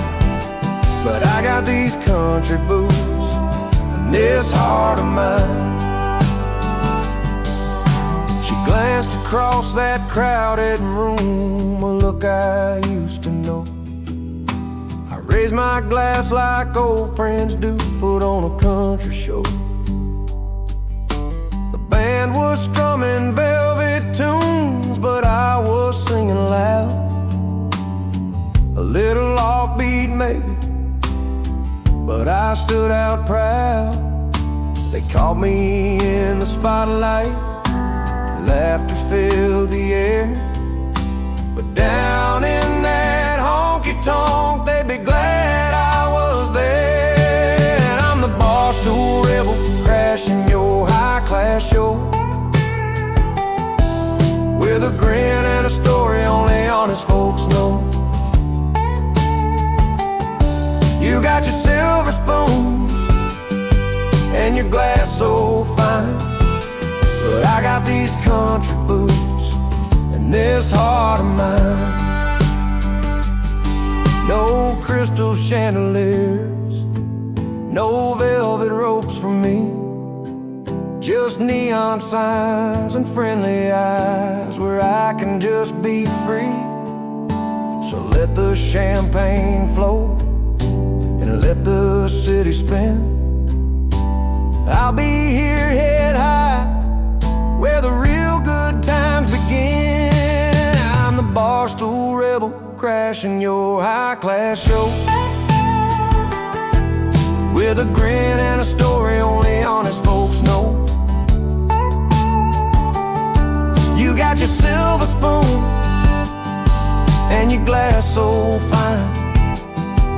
S1: but I got these country boots and this heart of mine. She glanced across that crowded room, a look I used to know. I raised my glass like old friends do, put on a country show. The band was strumming velvet tunes, but I was singing loud, a little offbeat maybe, but I stood out proud. They caught me in the spotlight, laughter filled the air, but down in that honky-tonk they'd be glad I was there. And I'm the barstool rebel, crashing your high-class show, with a grin and a story only honest folks know. You got your silver spoons and your glass so fine, but I got these country boots and this heart of mine. No crystal chandeliers, no velvet ropes for me, just neon signs and friendly eyes where I can just be free. So let the champagne flow and let the city spin. I'll be here head high, where the real good times begin. I'm the barstool rebel, crashing your high-class show, with a grin and a story only honest folks know. your silver spoon and your glass so fine.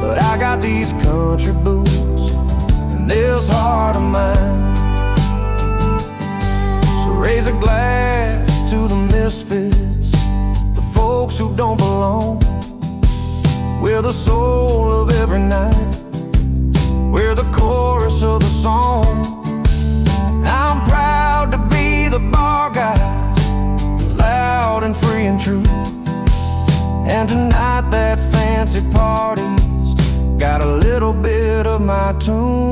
S1: But I got these country boots and this heart of mine. So raise a glass to the misfits, the folks who don't belong. We're the soul of every night, we're the chorus of the song. I'm proud to be the bar guy, loud and free and true. And tonight that fancy party's got a little bit of my tune.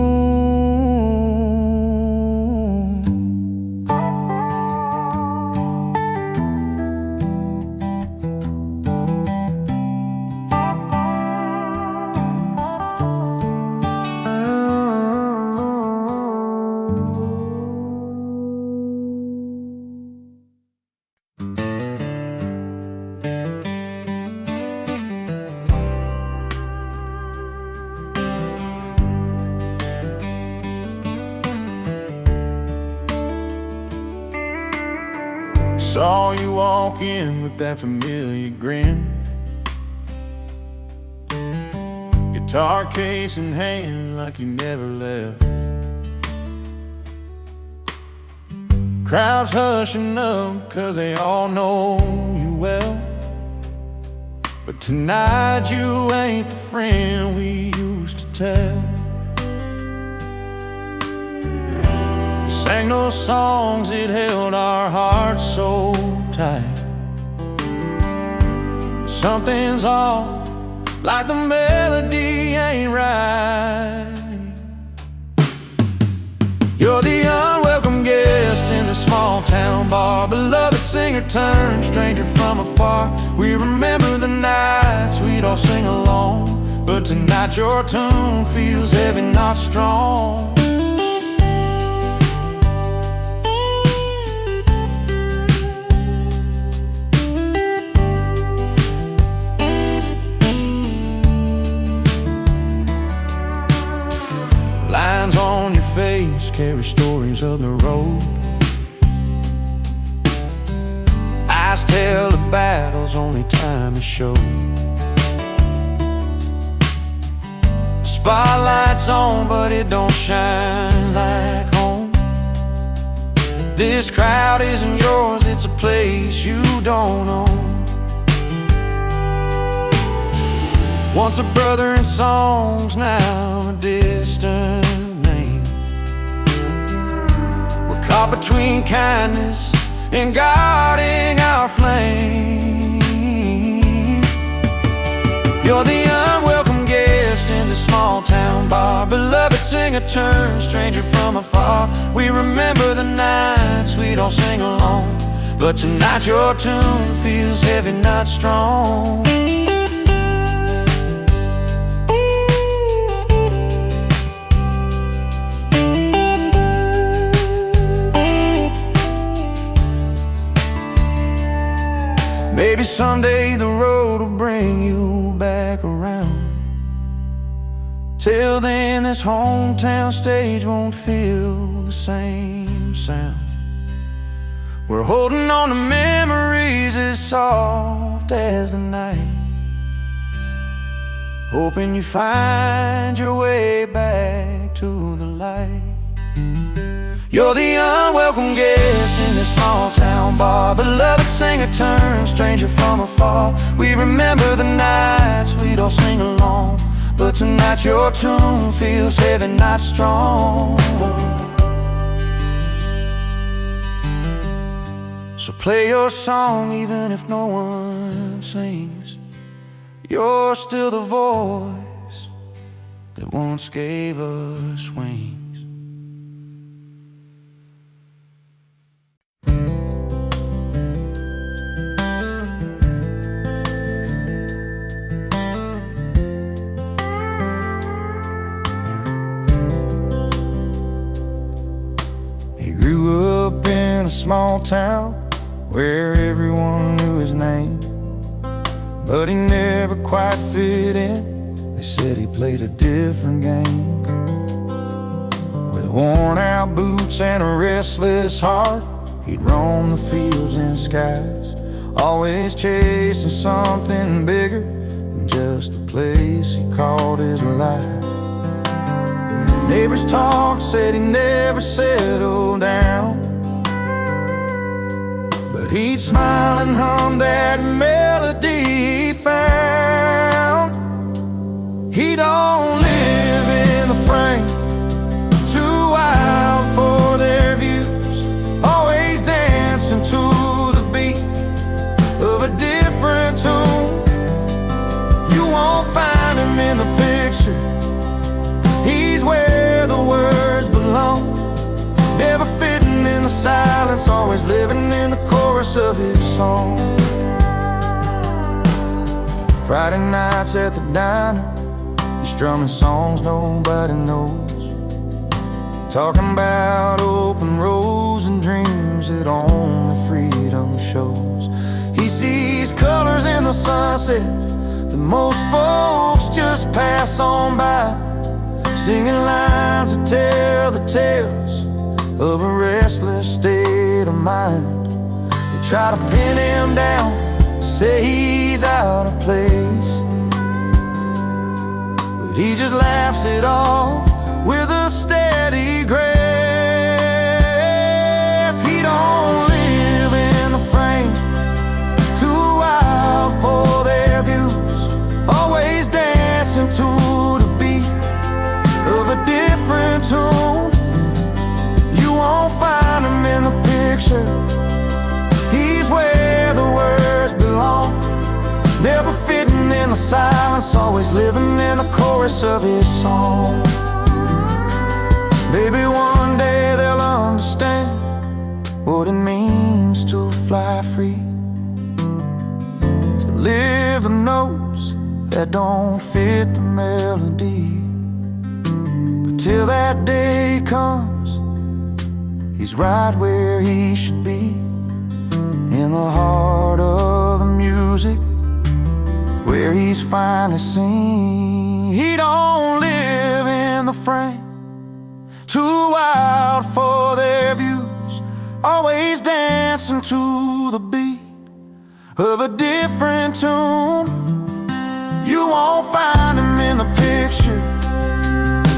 S1: Saw you walk in with that familiar grin, guitar case in hand like you never left. Crowds hushing up 'cause they all know you well. But tonight you ain't the friend we used to tell. Sang those songs that held our hearts so tight. Something's off, like the melody ain't right. You're the unwelcome guest in the small town bar, beloved singer turned stranger from afar. We remember the nights we'd all sing along, but tonight your tune feels heavy, not strong. Lines on your face carry stories of the road. Eyes tell the battles only time has showed. Spotlight's on, but it don't shine like home. This crowd isn't yours, it's a place you don't own. Once a brother in songs, now a distant name. We're caught between kindness and guarding our flame. You're the unwelcome guest in the small town bar, beloved singer turned stranger from afar. We remember the nights we'd all sing along, but tonight your tune feels heavy, not strong. Maybe someday the road will bring you back around. Till then this hometown stage won't feel the same sound. We're holding on to memories as soft as the night, hoping you find your way back to the light. You're the unwelcome guest in this small town bar, beloved singer turned stranger from afar. We remember the nights we'd all sing along, but tonight your tune feels heavy, not strong. So play your song even if no one sings. You're still the voice that once gave us wings. A small town where everyone knew his name, but he never quite fit in. They said he played a different game. With worn out boots and a restless heart, he'd roam the fields and skies, always chasing something bigger than just the place he called his life. Neighbors talk, said he never settled down, but he'd smile and hum that melody he found. He don't live in the frame, too wild for their views, always dancing to the beat of a different tune. You won't find him in the picture, he's where the words belong, never fitting in the silence, always living in the chorus of his song. Friday nights at the diner, he's strumming songs nobody knows, talking about open roads and dreams that only freedom shows. He sees colors in the sunset that most folks just pass on by, singing lines that tell the tales of a restless state of mind. They try to pin him down, say he's out of place, but he just laughs it off with a steady grace. He don't live in the frame, too wild for their views, always dancing to the beat of a different tune. You won't find him in the picture, he's where the words belong, never fitting in the silence, always living in the chorus of his song. Maybe one day they'll understand what it means to fly free, to live the notes that don't fit the melody. But till that day comes, he's right where he should be, in the heart of the music, where he's finally seen. He don't live in the frame, too wild for their views, always dancing to the beat of a different tune. You won't find him in the picture,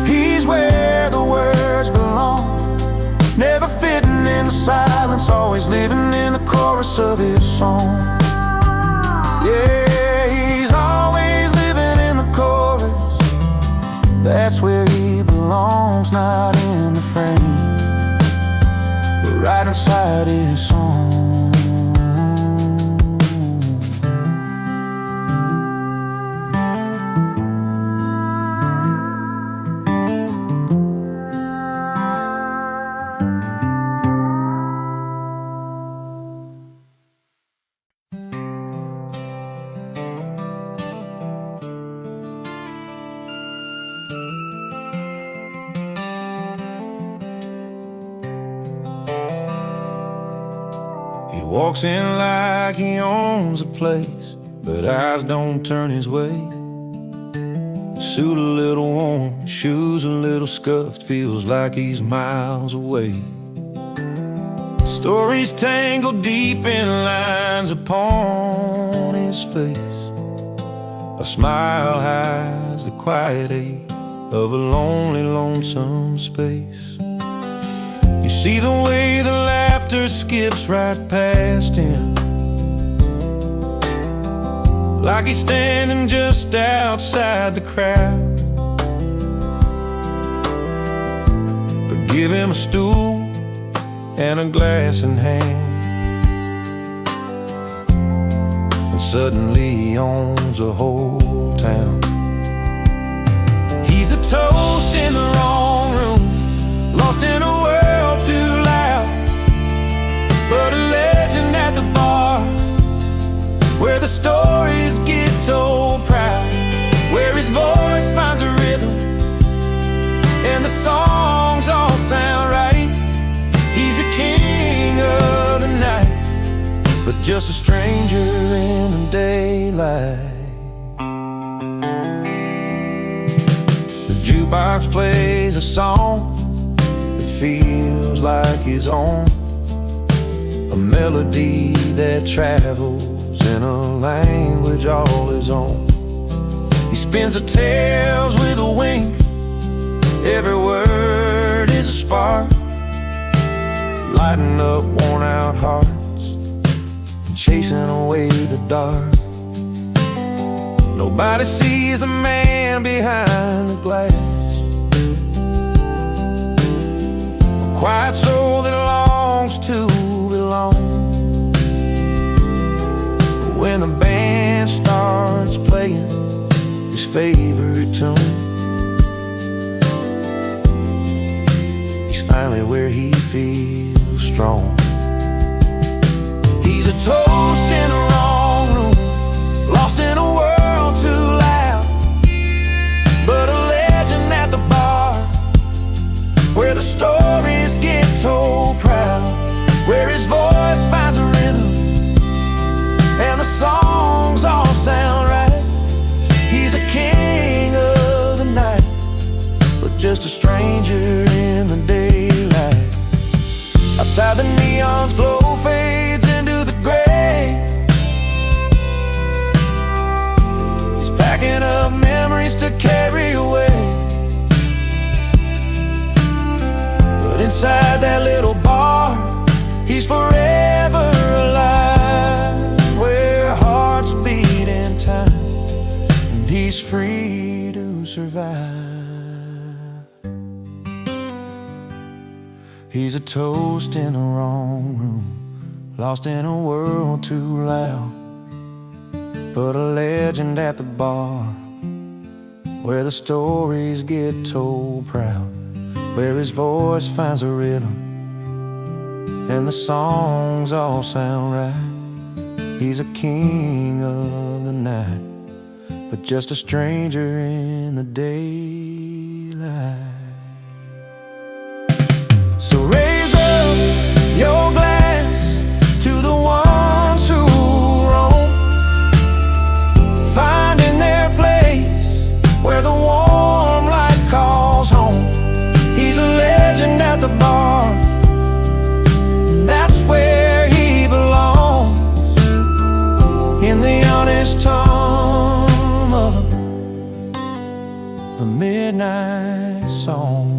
S1: he's where the words belong, never fitting in the silence, always living in the chorus of his song. Yeah, he's always living in the chorus, that's where he belongs, not in the frame, but right inside his song. He walks in like he owns a place, but eyes don't turn his way. Suit a little worn, shoes a little scuffed, feels like he's miles away. Stories tangled deep in lines upon his face. A smile hides the quiet ache of a lonely, lonesome space. You see the way the laughter skips right past him, like he's standing just outside the crowd. But give him a stool and a glass in hand, and suddenly he owns a whole town. He's a toast in the wrong room, lost in a world too loud, but a legend at the bar, where the stories get told proud, where his voice finds a rhythm and the songs all sound right. He's a king of the night, but just a stranger in the daylight. The jukebox plays a song that feels like his own, a melody that travels in a language all his own. He spins the tales with a wink, every word is a spark, lighting up worn-out hearts and chasing away the dark. Nobody sees a man behind the glass, a quiet soul that longs to belong. But when the band starts playing his favorite tune, he's finally where he feels strong. He's a toast in the wrong room, lost in a world too loud, but a legend at the bar, where the stories get told proud, where his voice finds a rhythm and the songs all sound right. He's a king of the night, but just a stranger in the daylight. Outside, the neon's glow fades into the gray. He's packing up memories to carry away, but inside that little bar, he's forever alive, where hearts beat in time and he's free to survive. He's a toast in the wrong room, lost in a world too loud, but a legend at the bar, where the stories get told proud, where his voice finds a rhythm and the songs all sound right. He's a king of the night, but just a stranger in the daylight. So raise up your glass to the ones who roam, finding their place where the warm light calls home. He's a legend at the bar, that's where he belongs, in the honest hum of a midnight song.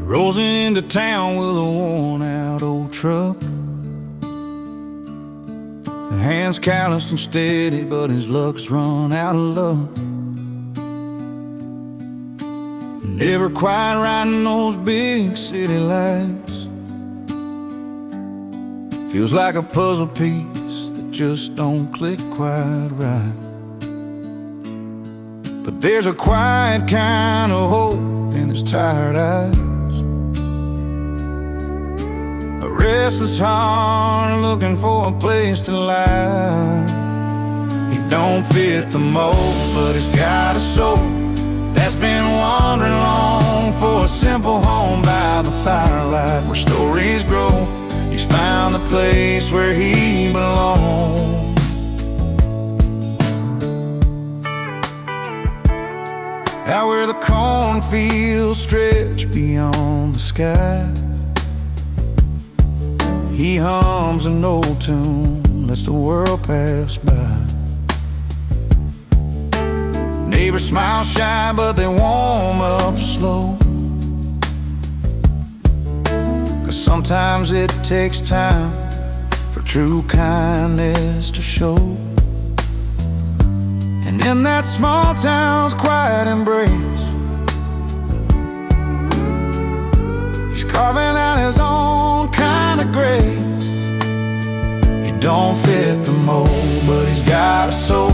S1: Rolls into town with a worn-out old truck, the hands calloused and steady, but his luck's run out of luck. Never quite riding those big city lights, feels like a puzzle piece that just don't click quite right. But there's a quiet kind of hope in his tired eyes, a restless heart looking for a place to lie. He don't fit the mold, but he's got a soul that's been wandering long for a simple home by the firelight, where stories grow. He's found the place where he belongs. Out where the cornfields stretch beyond the sky, he hums an old tune, lets the world pass by. Neighbors smile shy, but they warm up slow, 'cause sometimes it takes time for true kindness to show. And in that small town's quiet embrace, he's carving out his own kind of grace. He don't fit the mold, but he's got a soul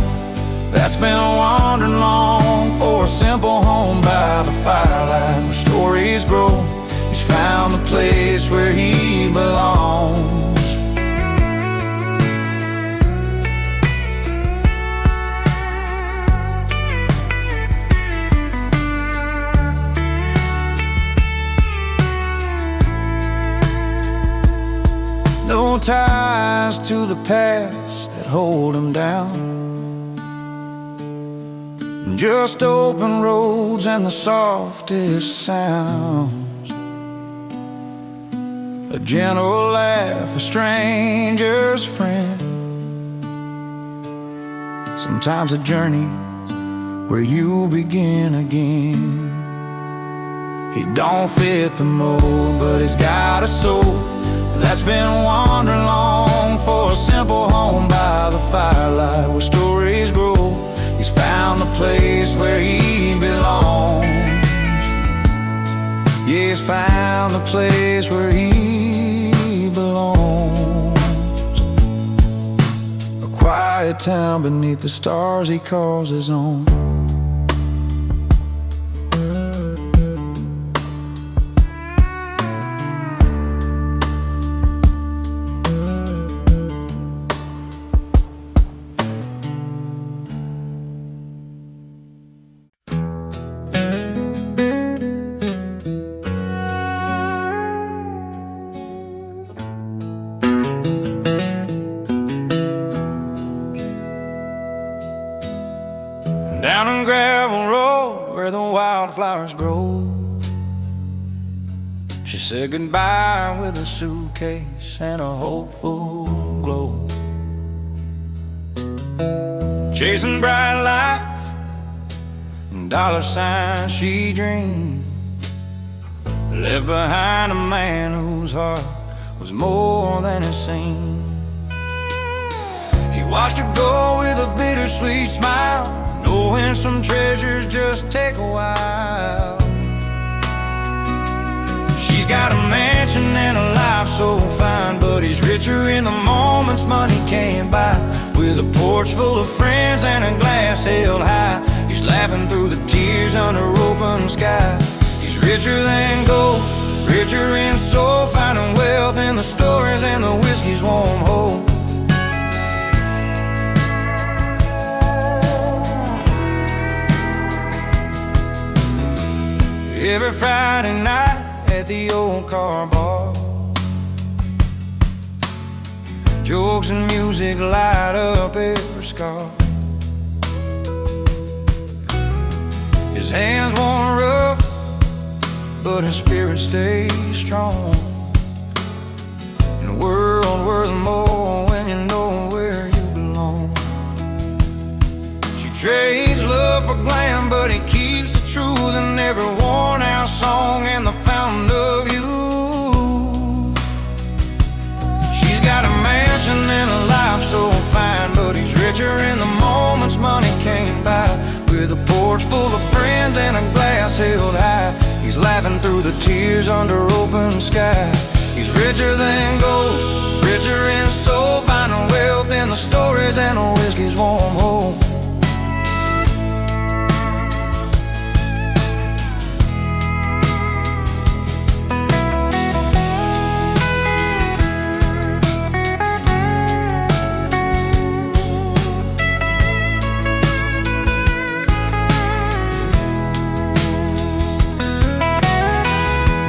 S1: that's been wandering long for a simple home by the firelight, where stories grow. He's found the place where he belongs. ties to the past that hold him down. Just open roads and the softest sounds. A gentle laugh, a stranger's friend. Sometimes a journey where you begin again. He don't fit the mold, but he's got a soul that's been wandering long for a simple home by the firelight where stories grow. He's found the place where he belongs. Yeah, he's found the place where he belongs. A quiet town beneath the stars he calls his own. Down a gravel road where the wildflowers grow, she said goodbye with a suitcase and a hopeful glow. Chasing bright lights and dollar signs she dreamed, left behind a man whose heart was more than it seemed. He watched her go with a bittersweet smile, knowing some treasures just take a while. She's got a mansion and a life so fine, but he's richer in the moments money can't buy. With a porch full of friends and a glass held high, he's laughing through the tears under open sky. He's richer than gold, richer in soul, finding wealth in the stories and the whiskey's warm hold. Every Friday night at the old car bar, jokes and music light up every scar. His hands worn rough, but his spirit stays strong. In a world worth more when you know where you belong. She trades love for glam, but he keeps the truth in every worn out song and the fountain of youth. She's got a mansion and a life so fine, but he's richer in the moments money can't buy. With a porch full of friends and a glass held high, he's laughing through the tears under open sky. He's richer than gold, richer in soul, finding wealth in the stories and the whiskey's warm hold.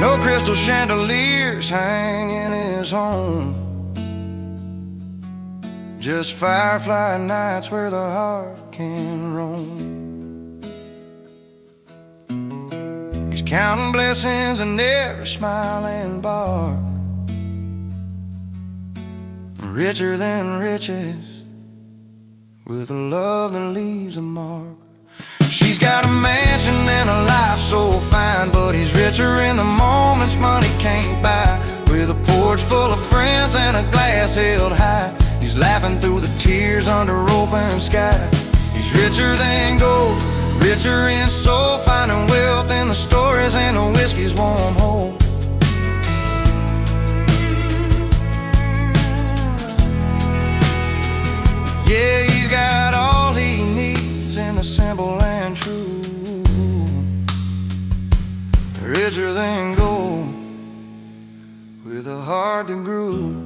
S1: No crystal chandeliers hang in his home, just firefly nights where the heart can roam. He's counting blessings in every smiling bar, richer than riches, with a love that leaves a mark. She's got a mansion and a life so fine, but he's richer in the moments money can't buy. With a porch full of friends and a glass held high, he's laughing through the tears under open sky. He's richer than gold, richer in soul, finding wealth in the stories and the whiskey's warm hold. Yeah, he's got all he needs in the simple and true. Richer than gold, with a heart that grew.